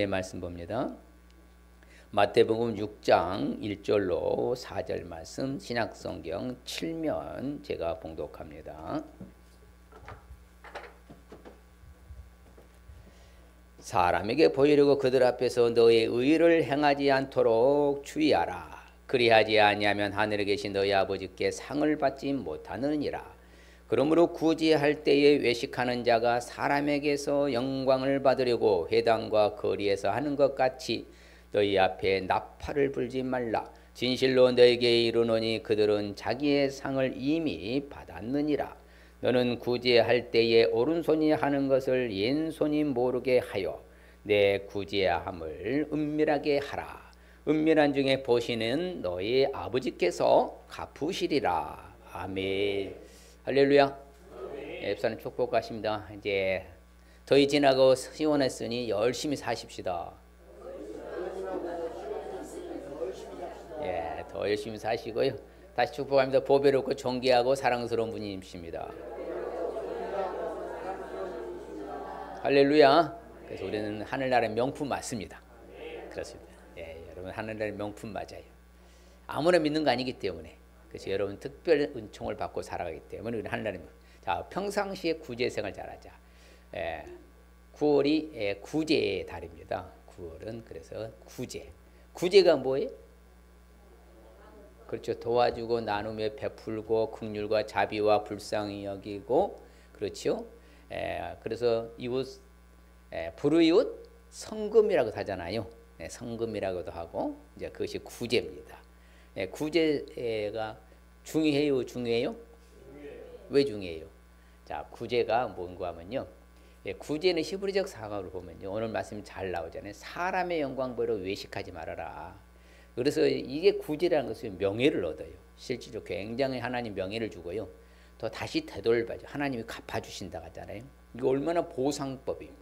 말씀 봅니다. 마태복음 6장 1절로 4절 말씀 신약성경 7면 제가 봉독합니다. 사람에게 보이려고 그들 앞에서 너의 의를 행하지 않도록 주의하라. 그리하지 아니하면 하늘에 계신 너희 아버지께 상을 받지 못하느니라. 그러므로 구제할 때에 외식하는 자가 사람에게서 영광을 받으려고 회당과 거리에서 하는 것 같이 너희 앞에 나팔을 불지 말라. 진실로 너에게 이르노니 그들은 자기의 상을 이미 받았느니라. 너는 구제할 때에 오른손이 하는 것을 왼손이 모르게 하여 내 구제함을 은밀하게 하라. 은밀한 중에 보시는 너희 아버지께서 갚으시리라. 아멘. 할렐루야. 앱사는 축복하십니다. 이제 더위 지나고 시원했으니 열심히 사십시다. 예, 더 열심히 사시고요. 다시 축복합니다. 보배롭고 존귀하고 사랑스러운 분이십니다. 할렐루야. 그래서 우리는 하늘나라의 명품 맞습니다. 그렇습니다. 예, 여러분 하늘나라의 명품 맞아요. 아무나 믿는 거 아니기 때문에. 그래서 여러분 특별 은총을 받고 살아가기 때문에 우리 하늘나라의 자 평상시에 구제 생활 잘하자. 9월이 구제의 달입니다. 9월은 그래서 구제. 구제가 뭐예요? 그렇죠. 도와주고 나누며 베풀고 긍휼과 자비와 불쌍히 여기고 그렇죠. 그래서 이웃 불의웃 성금이라고 하잖아요. 성금이라고도 하고 이제 그것이 구제입니다. 구제가 중요해요, 중요해요? 왜 중요해요? 자, 구제가 뭔가 하면요. 구제는 히브리적 사각으로 보면요. 오늘 말씀이 잘 나오잖아요. 사람의 영광 보러 외식하지 말아라. 그래서 이게 구제라는 것은 명예를 얻어요. 실제로 굉장히 하나님 명예를 주고요. 또 다시 되돌려봐죠. 하나님이 갚아주신다고 하잖아요. 이거 얼마나 보상법이에요.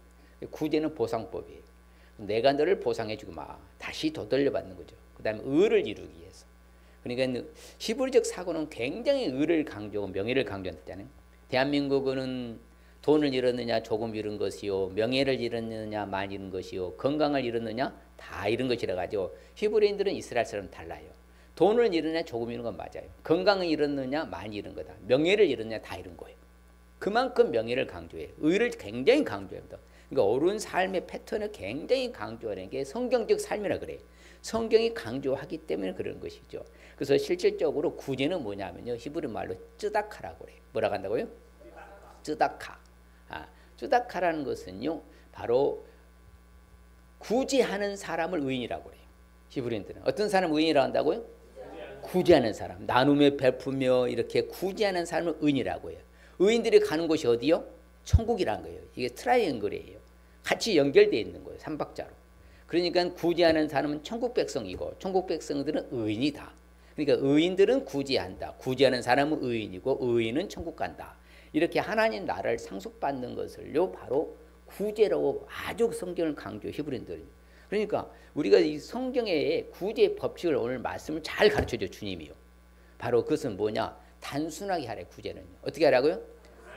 구제는 보상법이에요. 내가 너를 보상해주고 막 다시 되돌려받는 거죠. 그 다음에 의를 이루기 위해서. 그러니까 히브리적 사고는 굉장히 의를 강조하고 명예를 강조했잖아요. 대한민국은 돈을 잃었느냐 조금 잃은 것이요, 명예를 잃었느냐 많이 잃은 것이요, 건강을 잃었느냐 다 잃은 것이라 가지고 히브리인들은 이스라엘 사람은 달라요. 돈을 잃었느냐 조금 잃은 건 맞아요. 건강을 잃었느냐 많이 잃은 거다. 명예를 잃었느냐 다 잃은 거예요. 그만큼 명예를 강조해요. 의를 굉장히 강조합니다. 그러니까 옳은 삶의 패턴을 굉장히 강조하는 게 성경적 삶이라 그래요. 성경이 강조하기 때문에 그런 것이죠. 그래서 실질적으로 구제는 뭐냐면요. 히브리 말로 쯔다카라고 그래요. 뭐라고 한다고요? 쯔다카. 쯔다카라는 것은요. 바로 구제하는 사람을 의인이라고 그래요. 히브리인들은. 어떤 사람 의인이라고 한다고요? 구제하는 사람. 나누며 베푸며 이렇게 구제하는 사람을 의인이라고 해요. 의인들이 가는 곳이 어디요? 천국이란 거예요. 이게 트라이앵글이에요. 같이 연결되어 있는 거예요. 삼박자로. 그러니까 구제하는 사람은 천국 백성이고 천국 백성들은 의인이다. 그러니까 의인들은 구제한다. 구제하는 사람은 의인이고 의인은 천국 간다. 이렇게 하나님 나라를 상속받는 것을요 바로 구제라고 아주 성경을 강조 히브리인들. 그러니까 우리가 이 성경의 구제 법칙을 오늘 말씀을 잘 가르쳐줘 주님이요. 바로 그것은 뭐냐? 단순하게 하래. 구제는 어떻게 하라고요?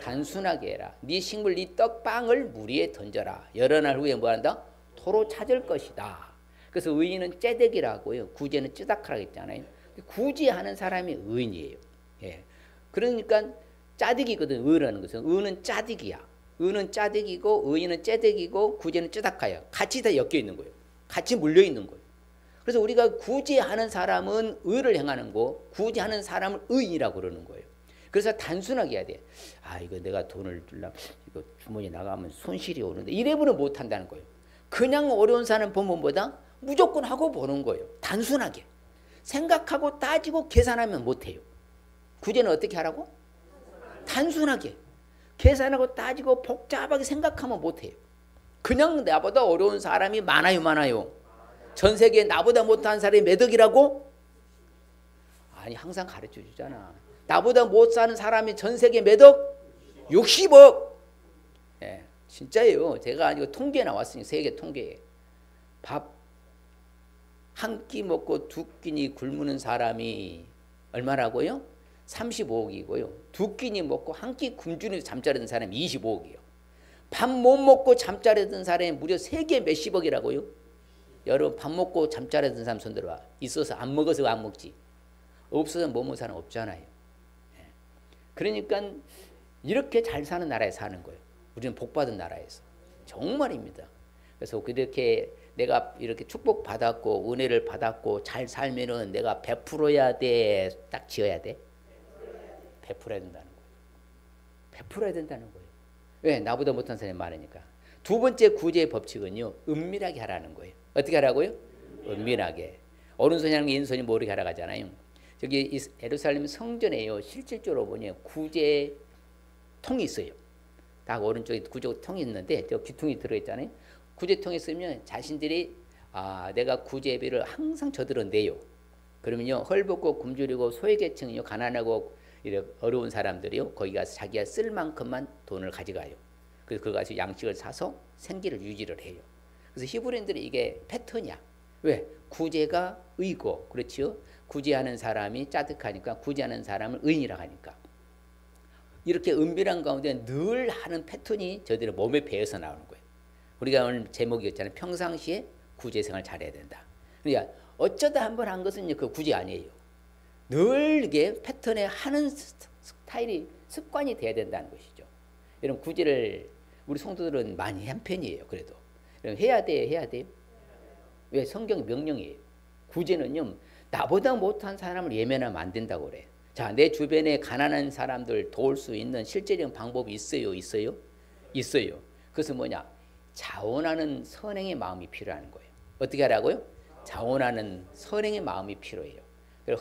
단순하게 해라. 네 식물 네 떡빵을 물 위에 던져라. 여러 날 후에 뭐한다? 토로 찾을 것이다. 그래서 의인은 째대기라고요. 구제는 쯔다카라고 했잖아요. 구제하는 사람이 의인이에요. 예. 그러니까 짜득이거든. 의라는 것은 의는 짜득이야. 의는 짜득이고 의인은 째대기고 구제는 쯔다카야. 같이 다 엮여 있는 거예요. 같이 물려 있는 거예요. 그래서 우리가 구제하는 사람은 의를 행하는 거, 구제하는 사람을 의인이라고 그러는 거예요. 그래서 단순하게 해야 돼. 이거 내가 돈을 주려면 이거 주머니 나가면 손실이 오는데 이래버려 못 한다는 거예요. 그냥 어려운 사람 보면보다 무조건 하고 보는 거예요. 단순하게. 생각하고 따지고 계산하면 못해요. 구제는 어떻게 하라고? 단순하게. 계산하고 따지고 복잡하게 생각하면 못해요. 그냥 나보다 어려운 사람이 많아요. 전 세계에 나보다 못한 사람이 몇 억이라고? 아니 항상 가르쳐 주잖아. 나보다 못 사는 사람이 전 세계 몇 억? 60억. 예, 진짜예요. 제가 이거 통계에 나왔으니 세계 통계에. 밥 한 끼 먹고 두 끼니 굶는 사람이 얼마라고요? 35억이고요. 두 끼니 먹고 한 끼 굶주는 잠자리는 사람이 25억이에요. 밥 못 먹고 잠자리 든 사람이 무려 세계 몇십억이라고요. 여러분 밥 먹고 잠자리 든 사람 손 들어봐. 있어서 안 먹어서 안 먹지. 없어서 못 먹는 사람 없잖아요. 그러니까 이렇게 잘 사는 나라에 사는 거예요. 우리는 복받은 나라에서. 정말입니다. 그래서 그렇게 내가 이렇게 축복받았고 은혜를 받았고 잘 살면은 내가 베풀어야 돼? 딱 지어야 돼? 베풀어야 된다는 거예요. 베풀어야 된다는 거예요. 왜? 나보다 못한 사람이 많으니까. 두 번째 구제의 법칙은요. 은밀하게 하라는 거예요. 어떻게 하라고요? 은밀하게. 오른손이 하는 게 왼손이 모르게 하라고 하잖아요. 저기 예루살렘 성전에요. 실질적으로 보니 구제통이 있어요. 딱 오른쪽에 구제통이 있는데 저 귀퉁이 들어있잖아요. 구제통이 있으면 자신들이 내가 구제비를 항상 저들은 내요. 그러면요 헐벗고 굶주리고 소외계층이요 가난하고 이렇게 어려운 사람들이요 거기 가서 자기가 쓸 만큼만 돈을 가져가요. 그래서 그거 가서 양식을 사서 생계를 유지를 해요. 그래서 히브리인들이 이게 패턴이야. 왜? 구제가 의고 그렇지요. 구제하는 사람이 짜득하니까 구제하는 사람을 의인이라고 하니까 이렇게 은밀한 가운데 늘 하는 패턴이 저들의 몸에 배어서 나오는 거예요. 우리가 오늘 제목이었잖아요. 평상시에 구제 생활 잘해야 된다. 그러니까 어쩌다 한 번 한 것은 그 구제 아니에요. 늘 이게 패턴에 하는 스타일이 습관이 돼야 된다는 것이죠. 이런 구제를 우리 성도들은 많이 한 편이에요. 그래도 해야 돼요, 해야 돼요. 왜? 성경 명령이에요. 구제는요 나보다 못한 사람을 예면하면 안 된다고 그래. 자, 내 주변에 가난한 사람들 도울 수 있는 실제적인 방법이 있어요, 있어요, 있어요. 그것은 뭐냐? 자원하는 선행의 마음이 필요한 거예요. 어떻게 하라고요? 자원하는 선행의 마음이 필요해요.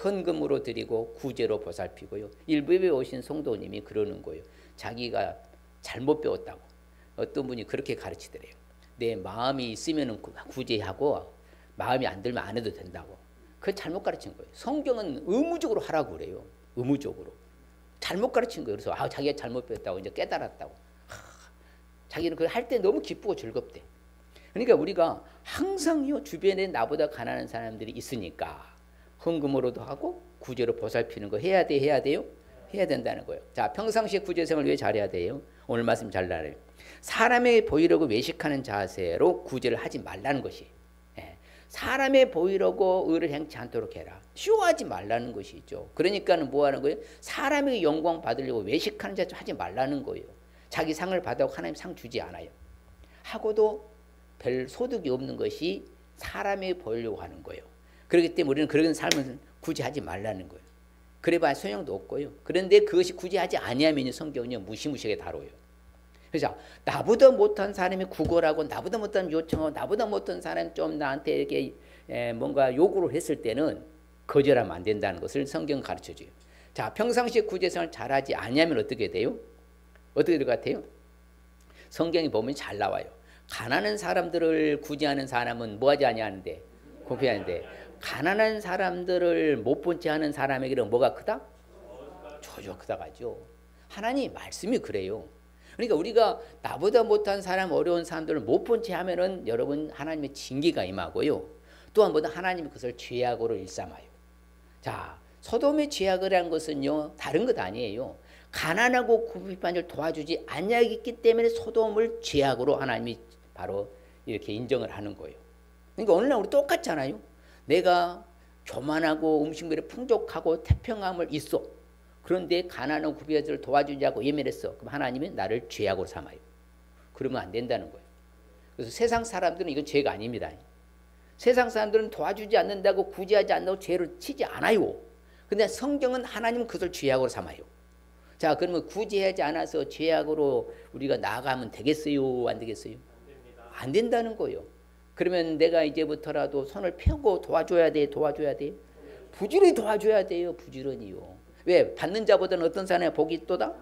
헌금으로 드리고 구제로 보살피고요. 일부에 오신 성도님이 그러는 거예요. 자기가 잘못 배웠다고. 어떤 분이 그렇게 가르치더래요. 내 마음이 있으면 구제하고 마음이 안 들면 안 해도 된다고. 그건 잘못 가르친 거예요. 성경은 의무적으로 하라고 그래요. 의무적으로. 잘못 가르친 거예요. 그래서 자기가 잘못 배웠다고 이제 깨달았다고. 자기는 그걸 할 때 너무 기쁘고 즐겁대. 그러니까 우리가 항상요 주변에 나보다 가난한 사람들이 있으니까 헌금으로도 하고 구제로 보살피는 거 해야 돼, 해야 돼요? 해야 된다는 거예요. 자, 평상시에 구제생활 왜 잘해야 돼요? 오늘 말씀 잘 나와요. 사람에 보이려고 외식하는 자세로 구제를 하지 말라는 것이. 사람에 보이려고 의를 행치 않도록 해라. 쇼하지 말라는 것이죠. 그러니까는 뭐 하는 거예요? 사람에게 영광 받으려고 외식하는 자세 하지 말라는 거예요. 자기 상을 받아도 하나님 상 주지 않아요. 하고도 별 소득이 없는 것이 사람에 보이려고 하는 거예요. 그렇기 때문에 우리는 그런 삶을 굳이 하지 말라는 거예요. 그래봐야 소용도 없고요. 그런데 그것이 굳이 하지 아니하면 성경은요 무시무시하게 다뤄요. 그래서 나보다 못한 사람이 구걸하고 나보다 못한 요청하고 나보다 못한 사람이 좀 나한테 이렇게 뭔가 요구를 했을 때는 거절하면 안 된다는 것을 성경은 가르쳐줘요. 자, 평상시에 구제생활을 잘하지 아니하면 어떻게 돼요? 어떻게 될 것 같아요? 성경이 보면 잘 나와요. 가난한 사람들을 구제하는 사람은 뭐하지 아니하는데 공평하는데 가난한 사람들을 못 본 채 하는 사람에게는 뭐가 크다? 저주가 크다 가죠. 하나님 말씀이 그래요. 그러니까 우리가 나보다 못한 사람 어려운 사람들을 못 본 채 하면은 여러분 하나님의 징계가 임하고요. 또한 뭐다 하나님이 그것을 죄악으로 일삼아요. 자, 소돔의 죄악이라는 것은요 다른 것 아니에요. 가난하고 궁핍한 자를 도와주지 아니하기 때문에 소돔을 죄악으로 하나님이 바로 이렇게 인정을 하는 거예요. 그러니까 오늘날 우리 똑같잖아요. 내가 교만하고 음식물이 풍족하고 태평함을 있어. 그런데 가난한 구비자들을 도와주자고 예면했어. 그럼 하나님은 나를 죄악으로 삼아요. 그러면 안 된다는 거예요. 그래서 세상 사람들은 이건 죄가 아닙니다. 세상 사람들은 도와주지 않는다고 구제하지 않는다고 죄를 치지 않아요. 근데 성경은 하나님은 그것을 죄악으로 삼아요. 자, 그러면 구제하지 않아서 죄악으로 우리가 나아가면 되겠어요? 안 되겠어요? 안 된다는 거예요. 그러면 내가 이제부터라도 손을 펴고 도와줘야 돼, 도와줘야 돼. 부지런히 도와줘야 돼요, 부지런히요. 왜? 받는 자보다는 어떤 사람의 복이 있도다?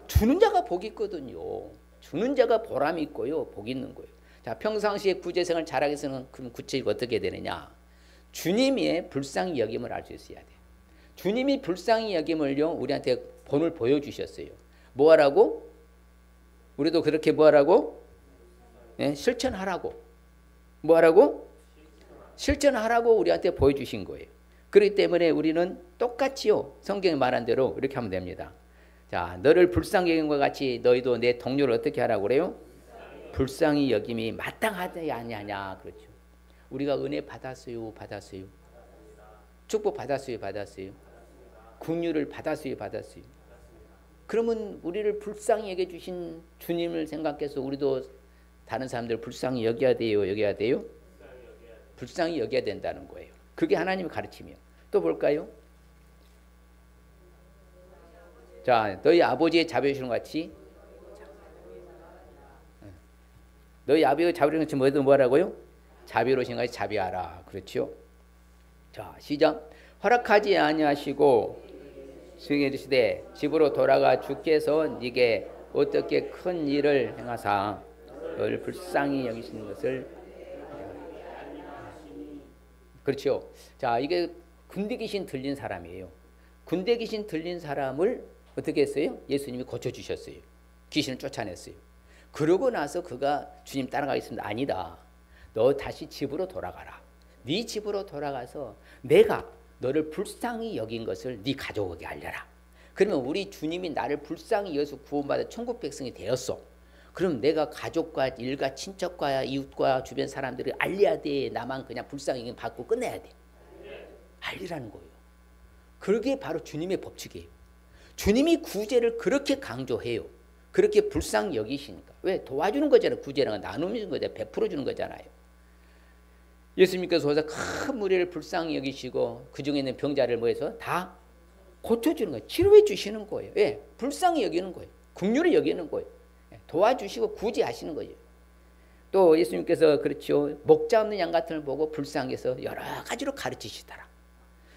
주는 자가 복이 있거든요. 주는 자가 보람이 있고요, 복이 있는 거예요. 자, 평상시에 구제생활 잘하기 위해서는 그럼 구체적으로 어떻게 되느냐? 주님의 불쌍히 여김을 알 수 있어야 돼요. 주님이 불쌍히 여김을요, 우리한테 본을 보여주셨어요. 뭐 하라고? 우리도 그렇게 뭐 하라고? 네, 실천하라고. 뭐 하라고? 실천하라고 우리한테 보여주신 거예요. 그렇기 때문에 우리는 똑같이요. 성경이 말한 대로 이렇게 하면 됩니다. 자, 너를 불쌍히 여김과 같이 너희도 내 동료를 어떻게 하라고 그래요? 불쌍히 여김이 마땅하냐 아니냐. 그렇죠. 우리가 은혜 받았어요, 받았어요. 축복 받았어요, 받았어요. 긍휼을 받았어요, 받았어요. 그러면 우리를 불쌍히 여겨주신 주님을 생각해서 우리도 다른 사람들을 불쌍히 여겨야 돼요, 여겨야 돼요? 불쌍히 여겨야 된다는 거예요. 그게 하나님의 가르침이에요. 또 볼까요? 자, 너희 아버지의 자비하시는 것 같이 너희 아버지의 자비하시는 것이 뭐라고요? 자비로우신 것이 자비하라. 그렇죠? 자, 시작. 허락하지 아니하시고 승해 주시되 집으로 돌아가 주께서 네게 어떻게 큰 일을 행하사 너를 불쌍히 여기시는 것을. 그렇죠. 자, 이게 군대 귀신 들린 사람이에요. 군대 귀신 들린 사람을 어떻게 했어요? 예수님이 고쳐주셨어요. 귀신을 쫓아냈어요. 그러고 나서 그가 주님 따라가겠습니다. 아니다. 너 다시 집으로 돌아가라. 네 집으로 돌아가서 내가 너를 불쌍히 여긴 것을 네 가족에게 알려라. 그러면 우리 주님이 나를 불쌍히 여기서 구원받아 천국 백성이 되었어. 그럼 내가 가족과 일가 친척과 이웃과 주변 사람들을 알려야 돼. 나만 그냥 불쌍히 받고 끝내야 돼. 알리라는 거예요. 그게 바로 주님의 법칙이에요. 주님이 구제를 그렇게 강조해요. 그렇게 불쌍히 여기시니까. 왜? 도와주는 거잖아요. 구제라는 건 나누는 거잖아요. 베풀어 주는 거잖아요. 예수님께서 오셔서 큰 무리를 불쌍히 여기시고 그 중에 있는 병자를 뭐해서 다 고쳐주는 거예요. 치료해 주시는 거예요. 왜? 불쌍히 여기는 거예요. 긍휼히 여기는 거예요. 도와주시고 구제하시는 거예요. 또 예수님께서 그렇죠. 목자 없는 양 같은 걸 보고 불쌍해서 여러 가지로 가르치시더라.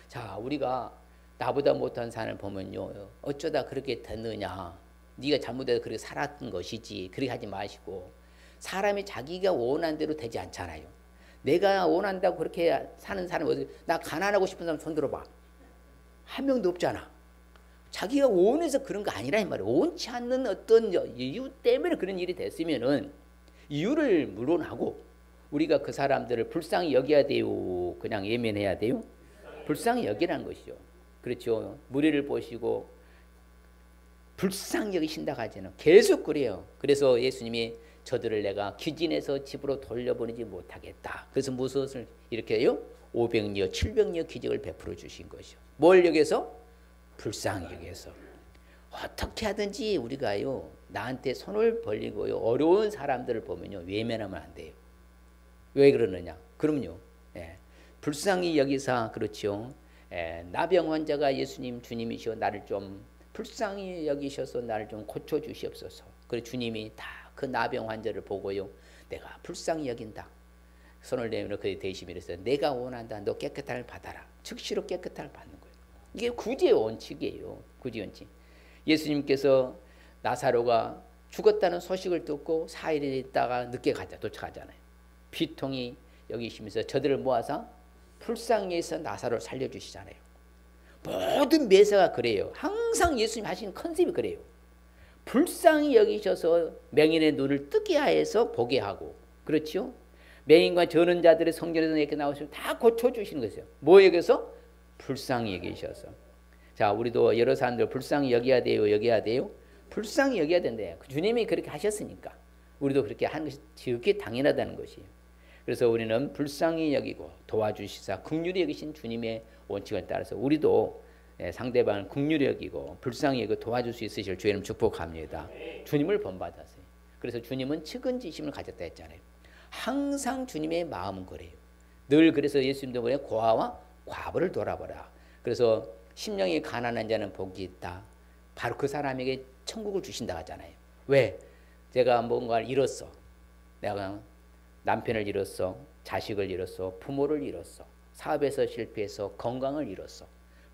자, 우리가 나보다 못한 사람을 보면요. 어쩌다 그렇게 됐느냐. 네가 잘못해서 그렇게 살았던 것이지. 그렇게 하지 마시고. 사람이 자기가 원한 대로 되지 않잖아요. 내가 원한다고 그렇게 사는 사람이 어디, 나 가난하고 싶은 사람 손 들어봐. 한 명도 없잖아. 자기가 원해서 그런 거 아니라 이 말이에요. 원치 않는 어떤 이유 때문에 그런 일이 됐으면은 이유를 물론하고 우리가 그 사람들을 불쌍히 여겨야 돼요. 그냥 예면해야 돼요. 불쌍히 여기라는 것이죠. 그렇죠. 무리를 보시고 불쌍히 여기신다고 하잖아요. 계속 그래요. 그래서 예수님이 저들을 내가 귀진해서 집으로 돌려보내지 못하겠다. 그래서 무엇을 이렇게 해요? 500여 700여 기적을 베풀어 주신 것이죠. 뭘 여기서? 불쌍히 여기서. 어떻게 하든지 우리가요 나한테 손을 벌리고요 어려운 사람들을 보면요 외면하면 안 돼요. 왜 그러느냐? 그럼요. 불쌍히 여기사 그렇죠. 나병 환자가 예수님 주님이시여 나를 좀 불쌍히 여기셔서 나를 좀 고쳐 주시옵소서. 그래 주님이 다 그 나병 환자를 보고요 내가 불쌍히 여긴다. 손을 내밀어 그의 대심이 이래서 내가 원한다. 너 깨끗함을 받아라. 즉시로 깨끗함을 받는 거예요. 이게 구제의 원칙이에요. 구제 원칙. 예수님께서 나사로가 죽었다는 소식을 듣고 4일 있다가 늦게 도착하잖아요. 비통이 여기시면서 저들을 모아서 불쌍히 해서 나사로를 살려주시잖아요. 모든 매사가 그래요. 항상 예수님 하시는 컨셉이 그래요. 불쌍히 여기셔서 맹인의 눈을 뜨게 하여서 보게 하고 그렇죠? 맹인과 저는 자들의 성전에서 이렇게 나오시면 다 고쳐주시는 거죠. 뭐 여기서? 불쌍히 여기셔서. 자, 우리도 여러 사람들 불쌍히 여겨야 돼요. 여겨야 돼요. 불쌍히 여겨야 된대요. 주님이 그렇게 하셨으니까 우리도 그렇게 하는 것이 지극히 당연하다는 것이에요. 그래서 우리는 불쌍히 여기고 도와주시사 긍휼히 여기신 주님의 원칙을 따라서 우리도 상대방을 긍휼히 여기고 불쌍히 여기고 도와줄 수 있으실 주의 이름 축복합니다. 주님을 본받았어요. 그래서 주님은 측은지심을 가졌다 했잖아요. 항상 주님의 마음은 그래요. 늘 그래서 예수님도 그래 고아와 과부를 돌아보라. 그래서 심령이 가난한 자는 복이 있다. 바로 그 사람에게 천국을 주신다 하잖아요. 왜? 제가 뭔가를 잃었어. 내가 남편을 잃었어. 자식을 잃었어. 부모를 잃었어. 사업에서 실패해서 건강을 잃었어.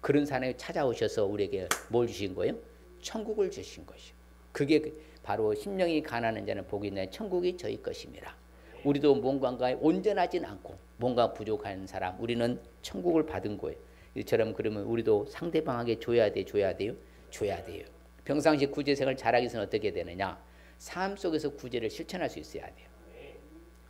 그런 사람이 찾아오셔서 우리에게 뭘 주신 거예요? 천국을 주신 것이요. 그게 바로 심령이 가난한 자는 복이 있나니 천국이 저희 것입니다. 우리도 뭔가에 온전하진 않고 뭔가 부족한 사람 우리는 천국을 받은 거예요. 이처럼 그러면 우리도 상대방에게 줘야 돼요? 줘야 돼요. 평상시 구제생활 잘하기 위해서는 어떻게 되느냐? 삶 속에서 구제를 실천할 수 있어야 돼요.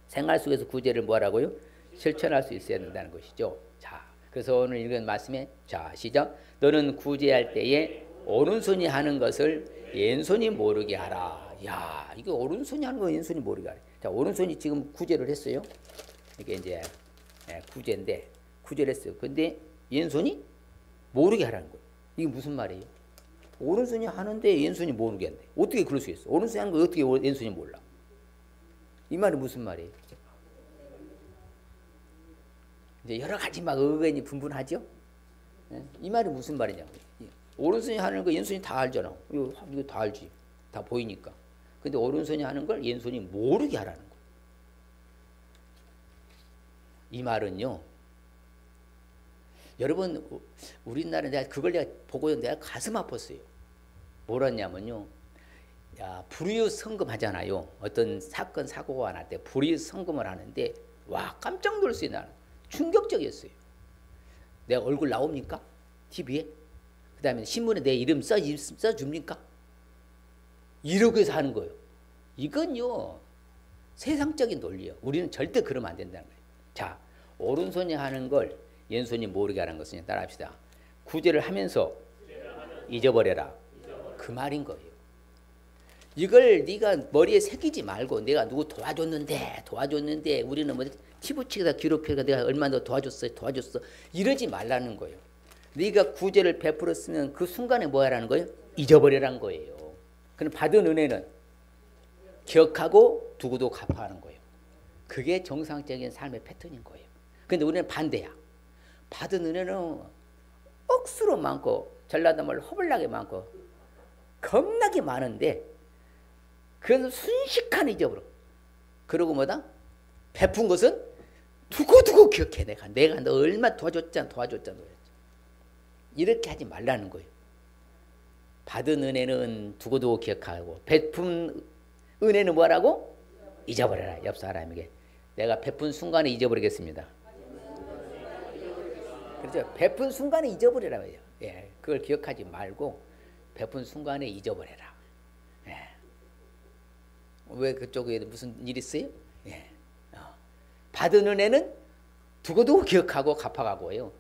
생활 속에서 구제를 뭐라고요? 실천할 수 있어야 된다는 것이죠. 자, 그래서 오늘 읽은 말씀에 자 시작. 너는 구제할 때에 오른손이 하는 것을 왼손이 모르게 하라. 야, 이게 오른손이 하는 거 왼손이 모르게 하네. 자, 오른손이 지금 구제를 했어요. 이게 이제 구제인데 구제를 했어요. 근데 왼손이 모르게 하라는 거예요. 이게 무슨 말이에요? 오른손이 하는데 왼손이 모르게 한대. 어떻게 그럴 수 있어? 오른손이 하는 거 어떻게 왼손이 몰라? 이 말이 무슨 말이에요? 이제 여러 가지 막 의견이 분분하죠? 이 말이 무슨 말이냐고요. 오른손이 하는 거 왼손이 다 알잖아. 이거 다 알지. 다 보이니까. 근데 오른손이 하는 걸 왼손이 모르게 하라는 거예요. 이 말은요. 여러분 우리나라에 내가 그걸 내가 보고 내가 가슴 아팠어요. 뭐랬냐면요. 야, 불이익 성금 하잖아요. 어떤 사건 사고가 날 때 불이익 성금을 하는데 와 깜짝 놀랐어요. 나는 충격적이었어요. 내가 얼굴 나옵니까? TV에? 그 다음에 신문에 내 이름 써줍니까? 이러고 해서 하는 거예요. 이건요 세상적인 논리예요. 우리는 절대 그러면 안 된다는 거예요. 자, 오른손이 하는 걸 왼손이 모르게 하는 것은 따라합시다. 구제를 하면서 잊어버려라. 그 말인 거예요. 이걸 네가 머리에 새기지 말고 내가 누구 도와줬는데 우리는 뭐 티부치기다 기록해가 내가 얼마나 도와줬어 이러지 말라는 거예요. 네가 구제를 베풀었으면 그 순간에 뭐 하라는 거예요? 잊어버리라는 거예요. 그럼 받은 은혜는 기억하고 두고도 갚아하는 거예요. 그게 정상적인 삶의 패턴인 거예요. 근데 우리는 반대야. 받은 은혜는 억수로 많고 전라도 말로 허블나게 많고 겁나게 많은데 그래서 순식간에 잊어버려. 그러고 뭐다? 베푼 것은 두고두고 기억해. 내가 너 얼마 도와줬잖아. 이렇게 하지 말라는 거예요. 받은 은혜는 두고두고 기억하고 베푼 은혜는 뭐라고? 잊어버려라. 옆 사람에게 내가 베푼 순간에 잊어버리겠습니다. 그렇죠. 베푼 순간에 잊어버리라고 해요. 예, 그걸 기억하지 말고 베푼 순간에 잊어버려라. 예. 왜 그쪽에 무슨 일 있어요? 예. 받은 은혜는 두고두고 기억하고 갚아가고요.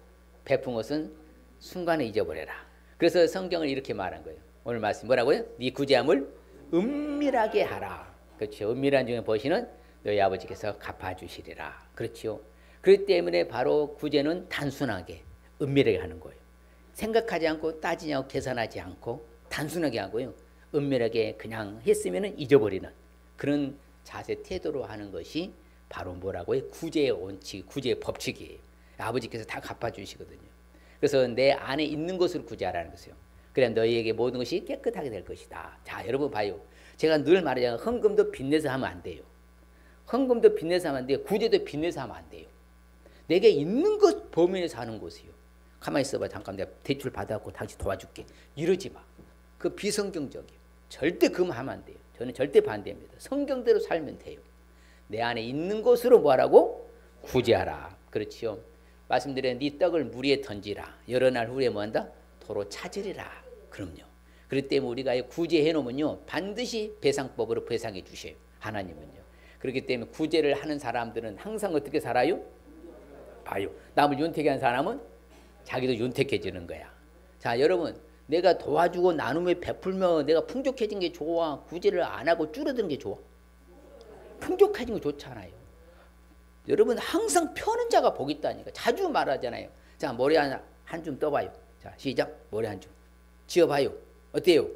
베푼 것은 순간에 잊어버려라. 그래서 성경을 이렇게 말한 거예요. 오늘 말씀 뭐라고요? 네 구제함을 은밀하게 하라. 그렇죠. 은밀한 중에 보시는 너희 아버지께서 갚아주시리라. 그렇죠. 그렇기 때문에 바로 구제는 단순하게 은밀하게 하는 거예요. 생각하지 않고 따지지 않고 계산하지 않고 단순하게 하고요. 은밀하게 그냥 했으면 잊어버리는 그런 자세 태도로 하는 것이 바로 뭐라고요? 구제의 원칙, 구제의 법칙이에요. 아버지께서 다 갚아주시거든요. 그래서 내 안에 있는 것을 구제하라는 것이에요. 그래야 너희에게 모든 것이 깨끗하게 될 것이다. 자, 여러분 봐요. 제가 늘 말하잖아요. 헌금도 빚내서 하면 안 돼요. 헌금도 빚내서 하면 안 돼요. 구제도 빚내서 하면 안 돼요. 내게 있는 것 범위에서 하는 것이요. 가만히 있어봐. 잠깐 내가 대출 받아갖고 당신 도와줄게. 이러지 마. 그 비성경적이에요. 절대 그만 하면 안 돼요. 저는 절대 반대입니다. 성경대로 살면 돼요. 내 안에 있는 것으로 뭐하라고? 구제하라. 그렇지요. 말씀드린 네 떡을 물 위에 던지라. 여러 날 후에 뭐한다? 도로 찾으리라. 그럼요. 그렇기 때문에 우리가 구제해 놓으면요. 반드시 배상법으로 배상해 주셔요. 하나님은요. 그렇기 때문에 구제를 하는 사람들은 항상 어떻게 살아요? 봐요. 남을 윤택해 하는 사람은 자기도 윤택해지는 거야. 자, 여러분. 내가 도와주고 나눔에 베풀며 내가 풍족해진 게 좋아? 구제를 안 하고 줄어드는 게 좋아? 풍족해진 거 좋잖아요. 여러분 항상 펴는 자가 복이 있다니까. 자주 말하잖아요. 자, 머리 한 줌 떠봐요. 자, 시작. 머리 한 줌. 지어봐요. 어때요?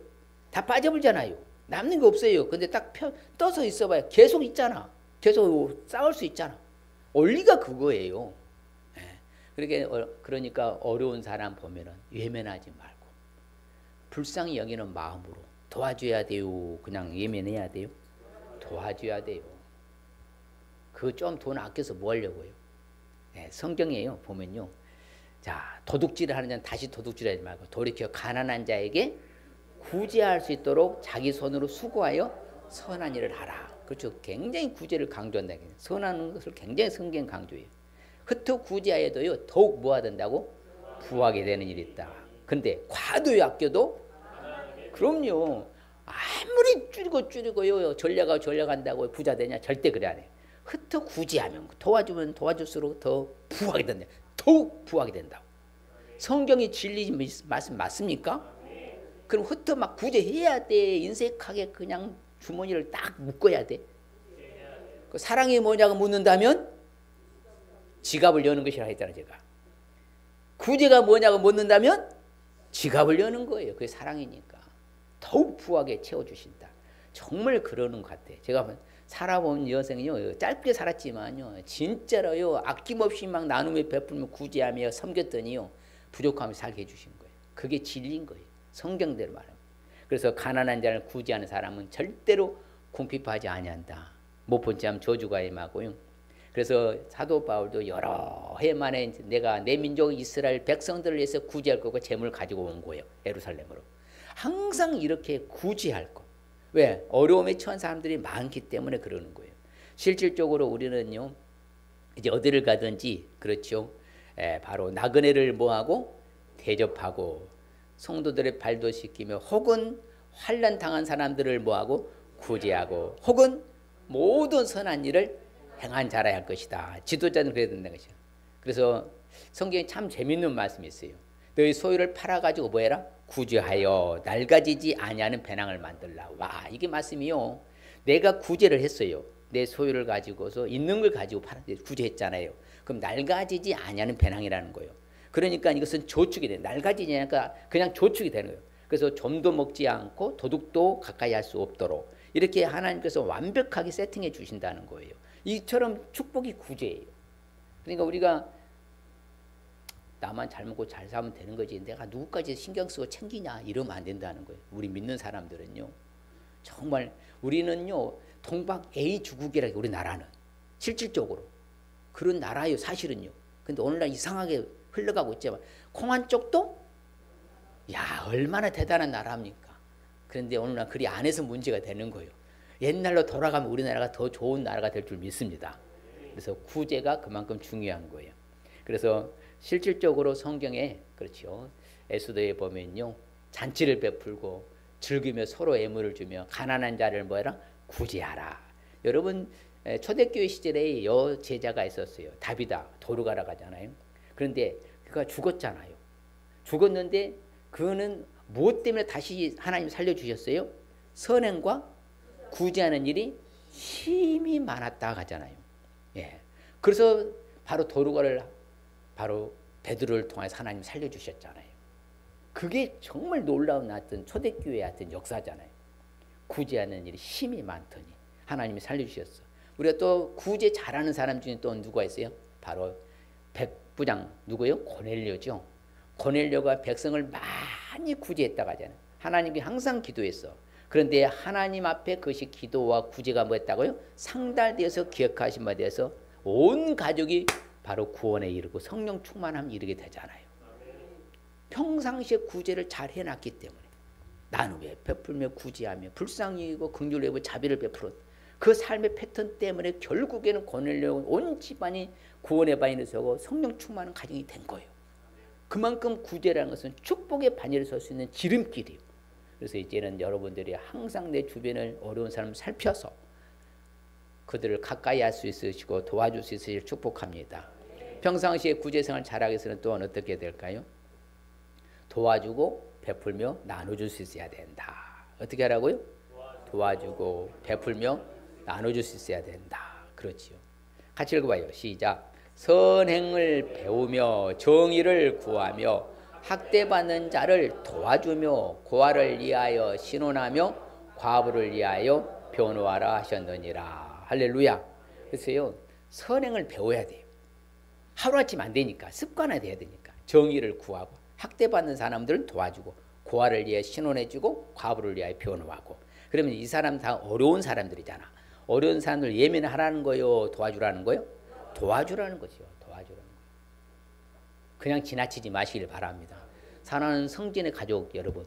다 빠져버리잖아요. 남는 게 없어요. 근데 딱 떠서 있어봐요. 계속 있잖아. 계속 싸울 수 있잖아. 원리가 그거예요. 그러니까 어려운 사람 보면은 외면하지 말고 불쌍히 여기는 마음으로 도와줘야 돼요. 그냥 외면해야 돼요. 도와줘야 돼요. 그 좀 돈 아껴서 뭐 하려고요? 성경이에요. 보면요. 자, 도둑질을 하는 자는 다시 도둑질하지 말고 돌이켜 가난한 자에게 구제할 수 있도록 자기 손으로 수고하여 선한 일을 하라. 그렇죠. 굉장히 구제를 강조한다. 선한 것을 굉장히 성경 강조해요. 흩어 구제하여도요. 더욱 뭐가 된다고? 부하게 되는 일이 있다. 근데 과도히 아껴도 그럼요. 아무리 줄이고요. 전략한다고 부자 되냐? 절대 그래 안 해요. 흩어 구제하면 도와주면 도와줄수록 더 부하게 된다. 더욱 부하게 된다고. 성경이 진리 말씀 맞습니까? 그럼 흩어 막 구제해야 돼. 인색하게 그냥 주머니를 딱 묶어야 돼. 그 사랑이 뭐냐고 묻는다면 지갑을 여는 것이라고 했잖아요. 제가. 구제가 뭐냐고 묻는다면 지갑을 여는 거예요. 그게 사랑이니까. 더욱 부하게 채워주신다. 정말 그러는 것 같아요. 제가 살아본 여생은요, 짧게 살았지만요, 진짜로요, 아낌없이 막 나눔에 베풀며 구제하며 섬겼더니요, 부족함을 살게 해주신 거예요. 그게 진리인 거예요. 성경대로 말하면. 그래서 가난한 자를 구제하는 사람은 절대로 궁핍하지 아니한다. 못 본 자 저주가 임하고요. 그래서 사도 바울도 여러 해 만에 내가 내 민족 이스라엘 백성들을 위해서 구제할 거고 재물을 가지고 온 거예요. 예루살렘으로. 항상 이렇게 구제할 거. 왜? 어려움에 처한 사람들이 많기 때문에 그러는 거예요. 실질적으로 우리는요, 이제 어디를 가든지, 그렇죠. 바로 나그네를 뭐하고? 대접하고, 성도들의 발도 씻기며, 혹은 환난 당한 사람들을 뭐하고? 구제하고, 혹은 모든 선한 일을 행한 자라야 할 것이다. 지도자는 그래야 된다는 것이죠. 그래서 성경에 참 재밌는 말씀이 있어요. 너희 소유를 팔아가지고 뭐해라? 구제하여 낡아지지 아니하는 배낭을 만들라. 와, 이게 말씀이요. 내가 구제를 했어요. 내 소유를 가지고서 있는 걸 가지고 구제했잖아요. 그럼 낡아지지 아니하는 배낭이라는 거예요. 그러니까 이것은 조축이 돼. 낡아지지 않으니까 그냥 조축이 되는 거예요. 그래서 좀도 먹지 않고 도둑도 가까이 할 수 없도록 이렇게 하나님께서 완벽하게 세팅해 주신다는 거예요. 이처럼 축복이 구제예요. 그러니까 우리가 나만 잘 먹고 잘 살면 되는 거지 내가 누구까지 신경 쓰고 챙기냐 이러면 안 된다는 거예요. 우리 믿는 사람들은요. 정말 우리는요. 동박 A 주국이라고 우리나라는 실질적으로 그런 나라예요. 사실은요. 근데 오늘날 이상하게 흘러가고 있지만 공안 쪽도 야 얼마나 대단한 나라입니까. 그런데 오늘날 그리 안에서 문제가 되는 거예요. 옛날로 돌아가면 우리나라가 더 좋은 나라가 될 줄 믿습니다. 그래서 구제가 그만큼 중요한 거예요. 그래서 실질적으로 성경에 그렇죠. 에스더에 보면요. 잔치를 베풀고 즐기며 서로 예물을 주며 가난한 자를 뭐해라? 구제하라. 여러분 초대교회 시절에 여제자가 있었어요. 다비다 도르가라고 하잖아요. 그런데 그가 죽었잖아요. 죽었는데 그는 무엇 때문에 다시 하나님 살려주셨어요? 선행과 구제하는 일이 힘이 많았다 하잖아요. 예. 그래서 바로 도르가를 바로 베드로를 통해서 하나님 살려주셨잖아요. 그게 정말 놀라운 하여튼 초대교회의 하여튼 역사잖아요. 구제하는 일이 힘이 많더니 하나님이 살려주셨어. 우리가 또 구제 잘하는 사람 중에 또 누가 있어요? 바로 백부장 누구요? 고넬료죠. 고넬료가 백성을 많이 구제했다고 하잖아요. 하나님이 항상 기도했어. 그런데 하나님 앞에 그것이 기도와 구제가 뭐였다고요? 상달되어서 기억하신 바에 대해서 온 가족이 바로 구원에 이르고 성령 충만함에 이르게 되잖아요. 평상시에 구제를 잘 해놨기 때문에 나눔에 베풀며 구제하며 불쌍히 여기고 긍휼히 여기고 자비를 베풀어 그 삶의 패턴 때문에 결국에는 고넬료는 온 집안이 구원의 바위에 서고 성령 충만한 가정이 된 거예요. 그만큼 구제라는 것은 축복의 바위에 설 수 있는 지름길이에요. 그래서 이제는 여러분들이 항상 내 주변을 어려운 사람을 살펴서 그들을 가까이 할 수 있으시고 도와줄 수 있으시길 축복합니다. 평상시에 구제생활 잘하기 위해서는 또한 어떻게 될까요? 도와주고 베풀며 나눠줄 수 있어야 된다. 어떻게 하라고요? 도와주고 베풀며 나눠줄 수 있어야 된다. 그렇지요. 같이 읽어봐요. 시작. 선행을 배우며 정의를 구하며 학대받는 자를 도와주며 고아를 위하여 신원하며 과부를 위하여 변호하라 하셨느니라. 할렐루야. 그래서요. 선행을 배워야 돼요. 하루아침 안 되니까 습관화돼야 되니까 정의를 구하고 학대받는 사람들은 도와주고 고아를 위해 신원해주고 과부를 위하여 변호하고 그러면 이 사람 다 어려운 사람들이잖아. 어려운 사람들 예민하라는 거요? 도와주라는 거요? 도와주라는 거죠. 도와주라는 거. 그냥 지나치지 마시길 바랍니다. 사랑하는 성진의 가족 여러분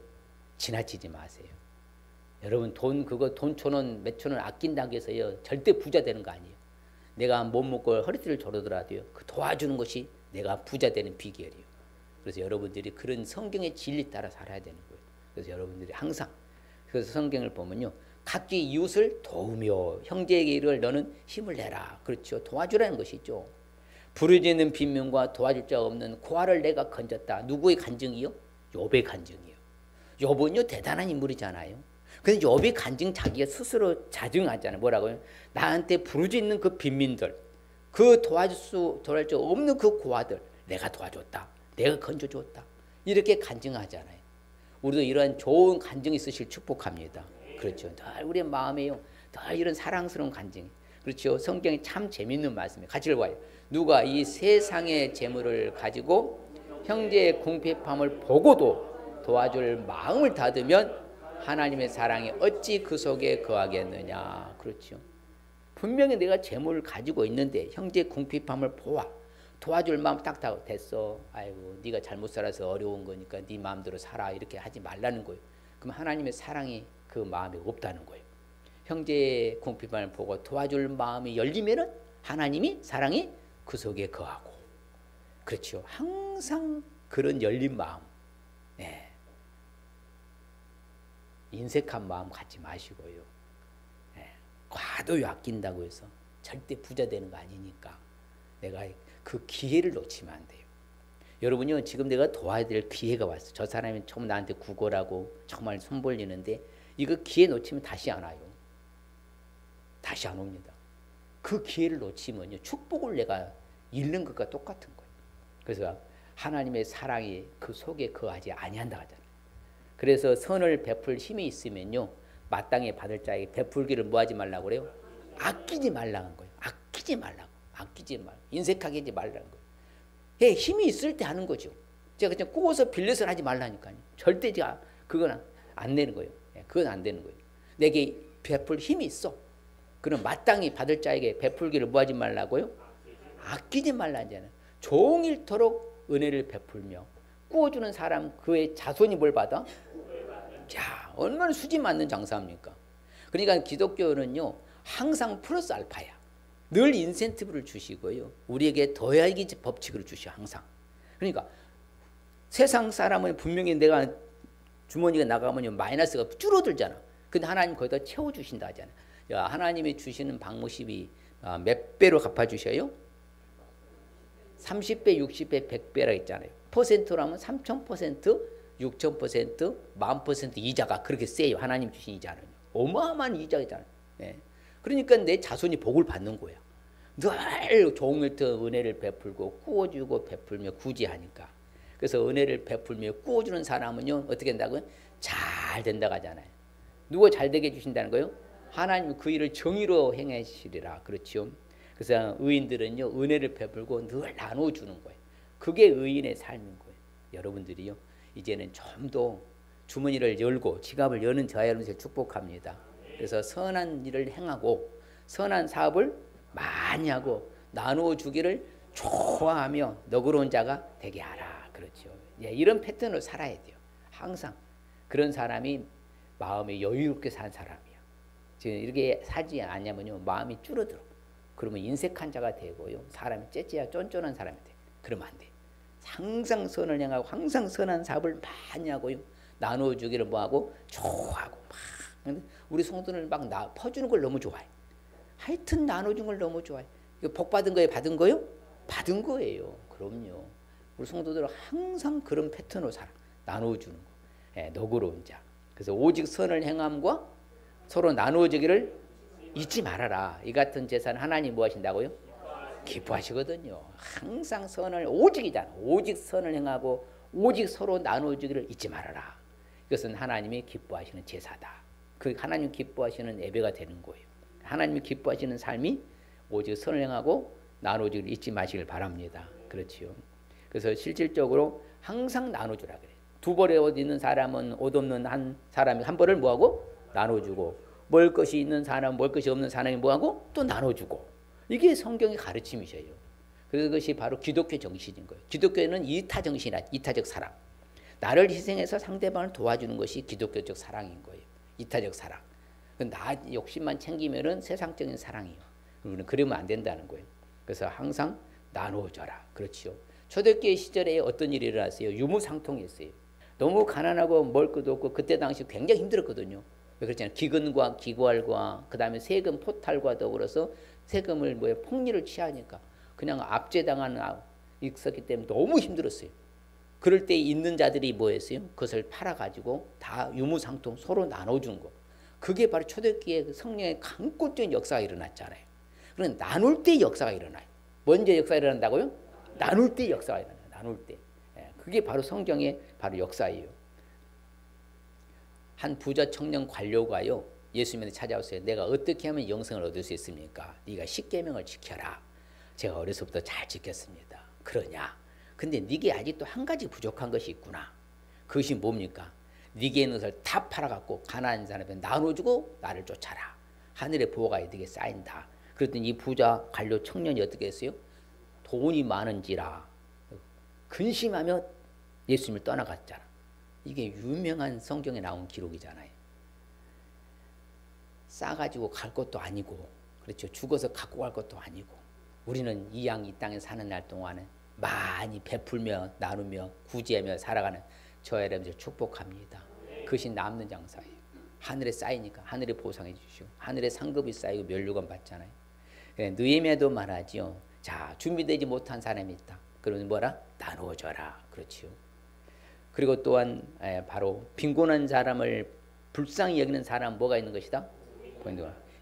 지나치지 마세요. 여러분 돈 1,000원 몇 천 원 아낀다고 해서요 절대 부자 되는 거 아니에요. 내가 못 먹고 허리띠를 조르더라도요 그 도와주는 것이 내가 부자 되는 비결이에요. 그래서 여러분들이 그런 성경의 진리 따라 살아야 되는 거예요. 그래서 여러분들이 항상 그래서 성경을 보면요 각기 이웃을 도우며 형제에게 이르기를 너는 힘을 내라. 그렇죠. 도와주라는 것이죠. 부르짖는 빈민과 도와줄 자 없는 고아를 내가 건졌다. 누구의 간증이요? 욥의 간증이요. 욥은요 대단한 인물이잖아요. 근데 욥이 간증 자기가 스스로 자증하잖아요. 뭐라고요? 나한테 부르짖는 그 빈민들, 그 도와줄 수 없는 그 고아들 내가 도와줬다. 내가 건져줬다. 이렇게 간증하잖아요. 우리도 이러한 좋은 간증이 있으실 축복합니다. 그렇죠. 늘 우리의 마음에요. 늘 이런 사랑스러운 간증. 그렇죠. 성경이 참 재밌는 말씀이에요. 같이 읽어봐요. 누가 이 세상의 재물을 가지고 형제의 궁핍함을 보고도 도와줄 마음을 닫으면 하나님의 사랑이 어찌 그 속에 거하겠느냐. 그렇죠. 분명히 내가 재물을 가지고 있는데 형제의 궁핍함을 보아 도와줄 마음 딱딱 됐어. 아이고 네가 잘못 살아서 어려운 거니까 네 마음대로 살아. 이렇게 하지 말라는 거예요. 그럼 하나님의 사랑이 그 마음에 없다는 거예요. 형제의 궁핍함을 보고 도와줄 마음이 열리면은 하나님이 사랑이 그 속에 거하고. 그렇죠. 항상 그런 열린 마음. 네. 인색한 마음 갖지 마시고요. 네. 과도히 아낀다고 해서 절대 부자 되는 거 아니니까 내가 그 기회를 놓치면 안 돼요. 여러분요, 지금 내가 도와야 될 기회가 왔어. 저 사람이 처음 나한테 구걸하고 정말 손 벌리는데 이거 기회 놓치면 다시 안 와요. 다시 안 옵니다. 그 기회를 놓치면요, 축복을 내가 잃는 것과 똑같은 거예요. 그래서 하나님의 사랑이 그 속에 거하지 아니한다 하잖아요. 그래서 선을 베풀 힘이 있으면요, 마땅히 받을 자에게 베풀기를 뭐하지 말라고 그래요? 아끼지 말라는 거예요. 아끼지 말라고. 아끼지 말고 인색하게 하지 말라는 거예요. 예, 힘이 있을 때 하는 거죠. 제가 그냥 꼬워서 빌려서 하지 말라니까요. 절대 제가 그건 안 되는 거예요. 예, 그건 안 되는 거예요. 내게 베풀 힘이 있어. 그럼 마땅히 받을 자에게 베풀기를 뭐하지 말라고요? 아끼지 말라잖아요. 종일토록 은혜를 베풀며 꾸어주는 사람 그의 자손이 뭘 받아? 자, 얼마나 수지 맞는 장사입니까? 그러니까 기독교는요, 항상 플러스 알파야. 늘 인센티브를 주시고요. 우리에게 더하기 법칙을 주셔 항상. 그러니까 세상 사람은 분명히 내가 주머니가 나가면 마이너스가 줄어들잖아. 근데 하나님 거기다 채워주신다 하잖아. 하나님이 주시는 방모십이 몇 배로 갚아주셔요? 30배, 60배, 100배라 했잖아요. 퍼센트라면 3000%, 6000%, 10,000% 이자가 그렇게 세요. 하나님 주신 이자는. 어마어마한 이자잖아요. 예. 그러니까 내 자손이 복을 받는 거야. 늘 종일토록 은혜를 베풀고 꾸어주고 베풀며 구제하니까. 그래서 은혜를 베풀며 꾸어주는 사람은요, 어떻게 된다고요? 잘 된다고 하잖아요. 누가 잘 되게 해주신다는 거예요? 하나님 그 일을 정의로 행하시리라. 그렇죠. 그래서 의인들은요, 은혜를 베풀고 늘 나눠주는 거예요. 그게 의인의 삶인 거예요. 여러분들이요, 이제는 좀 더 주머니를 열고 지갑을 여는 저와 여러분을 축복합니다. 그래서 선한 일을 행하고 선한 사업을 많이 하고 나눠주기를 좋아하며 너그러운 자가 되게 하라. 그렇죠. 예, 이런 패턴으로 살아야 돼요. 항상 그런 사람이 마음이 여유롭게 산 사람이야. 지금 이렇게 살지 않냐면요, 마음이 줄어들어. 그러면 인색한 자가 되고요, 사람이 째째야 쫀쫀한 사람이 돼. 그러면 안 돼. 항상 선을 행하고 항상 선한 사업을 많이 하고요, 나눠주기를 뭐하고 좋아하고 막. 근데 우리 성도는 막 퍼주는 걸 너무 좋아해. 하여튼 나눠준 걸 너무 좋아해. 이거 복 받은 거예요? 받은 거요? 받은 거예요. 그럼요. 우리 성도들은 항상 그런 패턴으로 살아. 나눠주는 거. 예, 너그러운 자. 그래서 오직 선을 행함과 서로 나누어지기를 잊지 말아라. 이 같은 제사는 하나님 뭐 하신다고요? 기뻐하시거든요. 항상 선을 오직이잖아. 오직 선을 행하고 오직 서로 나누어지기를 잊지 말아라. 이것은 하나님이 기뻐하시는 제사다. 그 하나님 기뻐하시는 예배가 되는 거예요. 하나님이 기뻐하시는 삶이 오직 선을 행하고 나누어지기를 잊지 마시길 바랍니다. 그렇지요. 그래서 실질적으로 항상 나눠주라 그래요. 두 벌에 옷 있는 사람은 옷 없는 한 사람이 한 벌을 뭐하고? 나눠주고, 먹을 것이 있는 사람, 먹을 것이 없는 사람이 뭐하고? 또 나눠주고. 이게 성경의 가르침이셔요. 그것이 바로 기독교 정신인 거예요. 기독교는 이타정신이라, 이타적 사랑. 나를 희생해서 상대방을 도와주는 것이 기독교적 사랑인 거예요. 이타적 사랑. 나 욕심만 챙기면은 세상적인 사랑이에요. 우리는 그러면 안 된다는 거예요. 그래서 항상 나눠줘라. 그렇지요. 초대교회 시절에 어떤 일이 일어났어요? 유무상통했어요. 너무 가난하고 먹을 것도 없고 그때 당시 굉장히 힘들었거든요. 그렇잖아요. 기근과 기괄과 그 다음에 세금 포탈과 더불어서 세금을 폭리를 취하니까 그냥 압제당하는 있었기 때문에 너무 힘들었어요. 그럴 때 있는 자들이 뭐 했어요? 그것을 팔아가지고 다 유무상통 서로 나눠준 거. 그게 바로 초대교회의 그 성령의 강권적인 역사가 일어났잖아요. 그럼 나눌 때 역사가 일어나요. 먼저 역사가 일어난다고요? 나눌 때 역사가 일어나요. 나눌 때. 그게 바로 성경의 바로 역사예요. 한 부자 청년 관료가요, 예수님한테 찾아왔어요. 내가 어떻게 하면 영생을 얻을 수 있습니까? 네가 십계명을 지켜라. 제가 어려서부터 잘 지켰습니다. 그러냐? 근데 네게 아직도 한 가지 부족한 것이 있구나. 그것이 뭡니까? 네게 있는 것을 다 팔아갖고 가난한 사람한테 나눠주고 나를 쫓아라. 하늘의 보호가 네게 쌓인다. 그랬더니 이 부자 관료 청년이 어떻게 했어요? 돈이 많은지라 근심하며 예수님을 떠나갔잖아. 이게 유명한 성경에 나온 기록이잖아요. 싸가지고 갈 것도 아니고, 그렇죠. 죽어서 갖고 갈 것도 아니고, 우리는 이 땅에 사는 날 동안은 많이 베풀며 나누며 구제하며 살아가는 저 여러분들 축복합니다. 그것이 남는 장사예요. 하늘에 쌓이니까 하늘에 보상해 주시고, 하늘에 상급이 쌓이고 멸류관 받잖아요. 느헤미야도 말하지요. 자, 준비되지 못한 사람이 있다. 그러면 뭐라? 나누어줘라. 그렇지요. 그리고 또한 바로 빈곤한 사람을 불쌍히 여기는 사람은 뭐가 있는 것이다?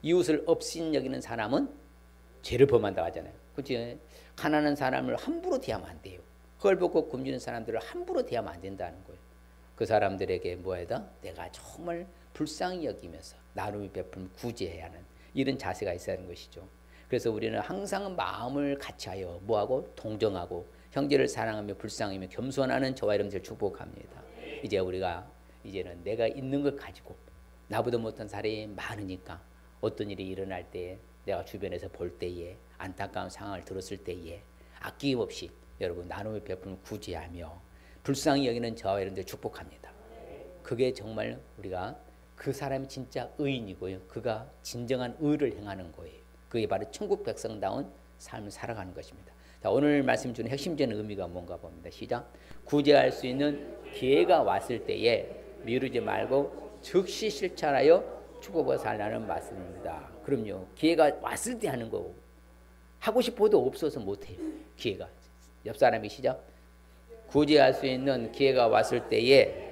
이웃을 업신 여기는 사람은 죄를 범한다고 하잖아요. 그렇지? 가난한 사람을 함부로 대하면 안 돼요. 헐벗고 굶주린 사람들을 함부로 대하면 안 된다는 거예요. 그 사람들에게 뭐하다? 내가 정말 불쌍히 여기면서 나눔이 베풀면 구제해야 하는 이런 자세가 있어야 하는 것이죠. 그래서 우리는 항상 마음을 같이하여 뭐하고? 동정하고 형제를 사랑하며 불쌍하며 겸손하는 저와 여러분들 축복합니다. 이제 우리가 이제는 내가 있는 걸 가지고 나보다 못한 사람이 많으니까 어떤 일이 일어날 때 내가 주변에서 볼 때에 안타까운 상황을 들었을 때에 아낌없이 여러분 나눔을 베풀면 구제하며 불쌍히 여기는 저와 여러분들 축복합니다. 그게 정말 우리가 그 사람이 진짜 의인이고요. 그가 진정한 의를 행하는 거예요. 그게 바로 천국 백성다운 삶을 살아가는 것입니다. 자, 오늘 말씀 주는 핵심적인 의미가 뭔가 봅니다. 시작. 구제할 수 있는 기회가 왔을 때에 미루지 말고 즉시 실천하여 축복을 살라는 말씀입니다. 그럼요. 기회가 왔을 때 하는 거고 하고 싶어도 없어서 못해요. 기회가. 옆 사람이 시작. 구제할 수 있는 기회가 왔을 때에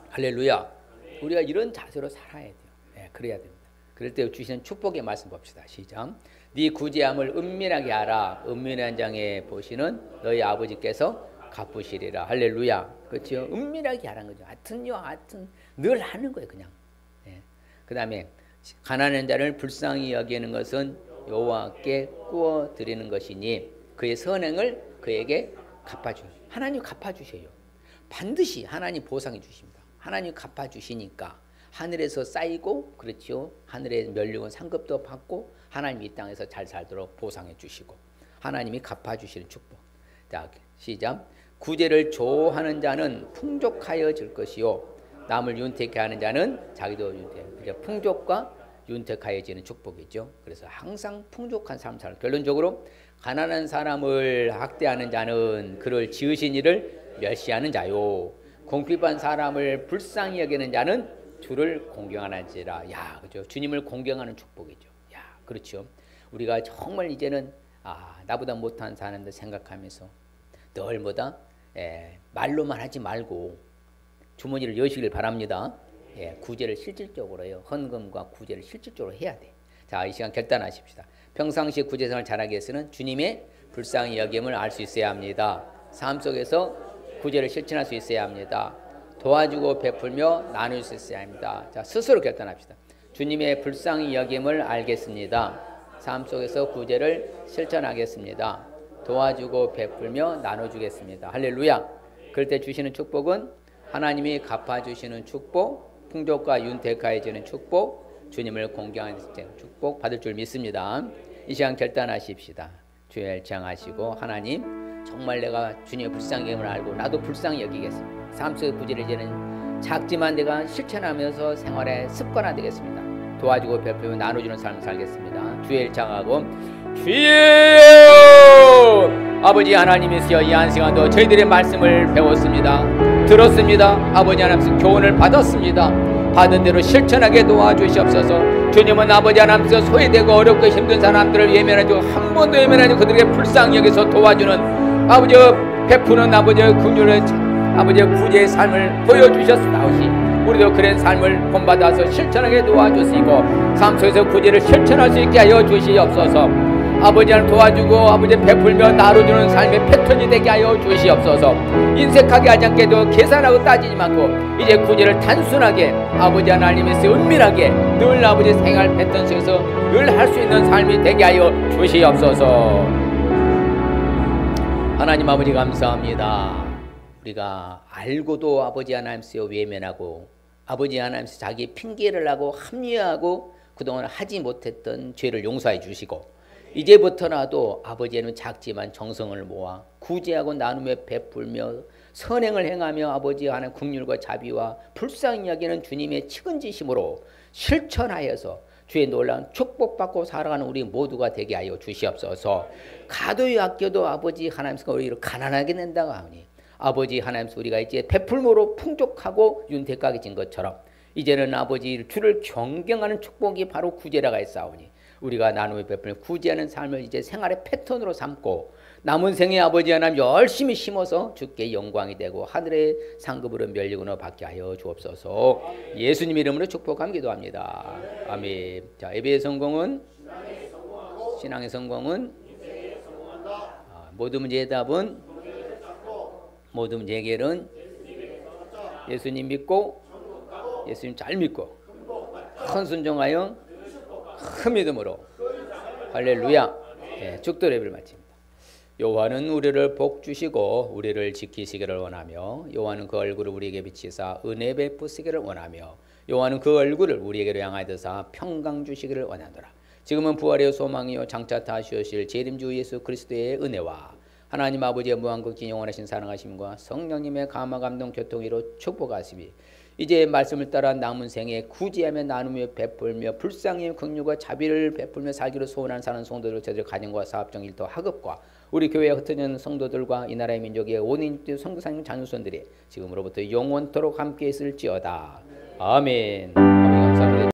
할렐루야. 우리가 이런 자세로 살아야 돼요. 네, 그래야 됩니다. 그럴 때 주시는 축복의 말씀 봅시다. 시작. 네 구제함을 은밀하게 하라. 은밀한 장에 보시는 너희 아버지께서 갚으시리라. 할렐루야. 그렇죠? 은밀하게 하라는 거죠. 하여튼 늘 하는 거예요. 그냥. 네. 그 다음에 가난한 자를 불쌍히 여기는 것은 여호와께 구워 드리는 것이니 그의 선행을 그에게 갚아줘요. 하나님 갚아주셔요. 반드시 하나님 보상해 주십니다. 하나님 갚아주시니까 하늘에서 쌓이고, 그렇죠. 하늘의 멸류관 상급도 받고 하나님 이 땅에서 잘 살도록 보상해 주시고 하나님이 갚아주시는 축복. 자, 시작. 구제를 좋아하는 자는 풍족하여질 것이요 남을 윤택해 하는 자는 자기도 윤택. 풍족과 윤택하여지는 축복이죠. 그래서 항상 풍족한 삶을 살아요. 결론적으로 가난한 사람을 학대하는 자는 그를 지으신 이를 멸시하는 자요. 궁핍한 사람을 불쌍히 여기는 자는 주를 공경하는지라. 야, 그죠? 주님을 공경하는 축복이죠. 야, 그렇죠. 우리가 정말 이제는 나보다 못한 사람들 생각하면서 늘 뭐다? 말로만 하지 말고 주머니를 여시길 바랍니다. 구제를 실질적으로요. 헌금과 구제를 실질적으로 해야 돼. 자, 이 시간 결단하십시다. 평상시 구제생활을 잘하기 위해서는 주님의 불쌍히 여김을 알 수 있어야 합니다. 삶 속에서 구제를 실천할 수 있어야 합니다. 도와주고 베풀며 나눌 수 있어야 합니다. 자, 스스로 결단합시다. 주님의 불쌍히 여김을 알겠습니다. 삶 속에서 구제를 실천하겠습니다. 도와주고 베풀며 나눠주겠습니다. 할렐루야. 그럴 때 주시는 축복은 하나님이 갚아주시는 축복, 풍족과 윤택하여지는 축복, 주님을 공경하는 축복 받을 줄 믿습니다. 이 시간 결단하십시다. 주의 일창하시고 하나님 정말 내가 주님의 불쌍히 여김을 알고 나도 불쌍히 여기겠습니다. 삶 속의 구제를 이제는 작지만 내가 실천하면서 생활에 습관화되겠습니다. 도와주고 베풀며 나눠주는 삶을 살겠습니다. 주의 일창하고 주여 아버지 하나님이시여 이 한 시간도 저희들의 말씀을 배웠습니다. 들었습니다. 아버지 하나님께서 교훈을 받았습니다. 받은 대로 실천하게 도와주시옵소서. 주님은 아버지 하나님께서 소외되고 어렵고 힘든 사람들을 외면하고 한 번도 외면하지 그들에게 불쌍히 여기서 도와주는 아버지 베푸는 아버지의 긍휼을 아버지의 구제의 삶을 보여주셨사오시. 우리도 그런 삶을 본받아서 실천하게 도와주시고 삶 속에서 구제를 실천할 수 있게 하여 주시옵소서. 아버지를 도와주고 아버지 베풀며 나눠주는 삶의 패턴이 되게 하여 주시옵소서. 인색하게 하지 않게도 계산하고 따지지 않고 이제 구제를 단순하게 아버지 하나님께서 은밀하게 늘 아버지 생활 패턴 속에서 늘 할 수 있는 삶이 되게 하여 주시옵소서. 하나님 아버지 감사합니다. 우리가 알고도 아버지 하나님께서 외면하고 아버지 하나님께서 자기 핑계를 하고 합리화하고 그동안 하지 못했던 죄를 용서해 주시고 이제부터라도 아버지는 작지만 정성을 모아 구제하고 나누며 베풀며 선행을 행하며 아버지 하나님 긍휼과 자비와 불쌍히 여기는 주님의 측은지심으로 실천하여서 주의 놀라운 축복받고 살아가는 우리 모두가 되게 하여 주시옵소서. 가도히 아껴도 아버지 하나님께서 우리를 가난하게 낸다고 하오니 아버지 하나님께서 우리가 이제 베풀므로 풍족하고 윤택하게진 것처럼 이제는 아버지 주를 경경하는 축복이 바로 구제라가 있사오니 우리가 나눔의 베풀며 구제하는 삶을 이제 생활의 패턴으로 삼고 남은 생에 아버지 하나님 열심히 심어서 주께 영광이 되고 하늘의 상급으로 멸리구나 받게 하여 주옵소서. 예수님 이름으로 축복함 기도합니다. 아멘. 자, 예배의 성공은 신앙의 성공은 모든 문제의 답은 모든 문제 해결은 예수님 믿고 예수님 잘 믿고 큰 순종하여 큰 믿음으로 할렐루야. 네, 축도 예배를 마칩니다. 여호와는 우리를 복주시고 우리를 지키시기를 원하며 여호와는 그 얼굴을 우리에게 비치사 은혜 베푸시기를 원하며 여호와는 그 얼굴을 우리에게로 향하여 드사 평강 주시기를 원하노라. 지금은 부활의 소망이요 장차 다시 오실 재림주 예수 그리스도의 은혜와 하나님 아버지의 무한극진 영원하신 사랑하심과 성령님의 감화 감동 교통으로 축복하시니 이제 말씀을 따라 남은 생에 구제하며 나누며 베풀며 불쌍히 긍휼과 자비를 베풀며 살기로 소원한 사는 성도들 저들 가정과 사업적 일터 학업과 우리 교회에 흩어진 성도들과 이 나라의 민족의 온인들 선교사님 자녀손들이 지금으로부터 영원토록 함께 있을지어다. 아멘.